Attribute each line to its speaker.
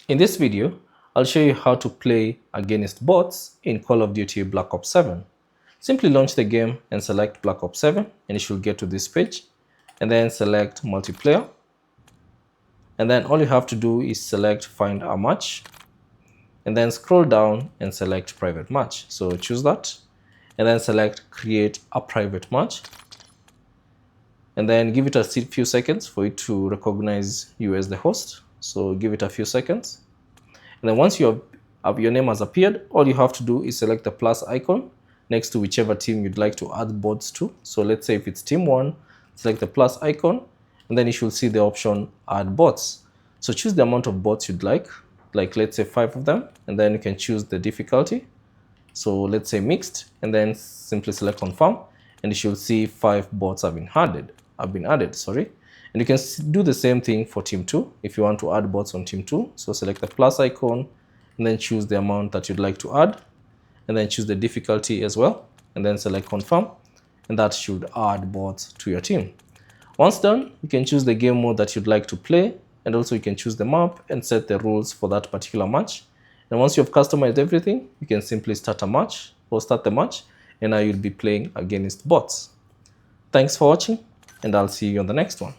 Speaker 1: In this video, I'll show you how to play against bots in Call of Duty Black Ops 7. Simply launch the game and select Black Ops 7 and you should get to this page, and then select multiplayer, and then all you have to do is select find a match and then scroll down and select private match. So choose that and then select create a private match, and then give it a few seconds for it to recognize you as the host. So give it a few seconds, and then once your name has appeared, all you have to do is select the plus icon next to whichever team you'd like to add bots to. So let's say if it's team 1, select the plus icon, and then you should see the option add bots. So choose the amount of bots you'd like let's say 5 of them, and then you can choose the difficulty. So let's say mixed, and then simply select confirm, and you should see 5 bots have been added. And you can do the same thing for team 2 if you want to add bots on team 2. So select the plus icon and then choose the amount that you'd like to add, and then choose the difficulty as well, and then select confirm, and that should add bots to your team. Once done, you can choose the game mode that you'd like to play, and also you can choose the map and set the rules for that particular match. And once you've customized everything, you can simply start the match, and now you'll be playing against bots. Thanks for watching, and I'll see you on the next one.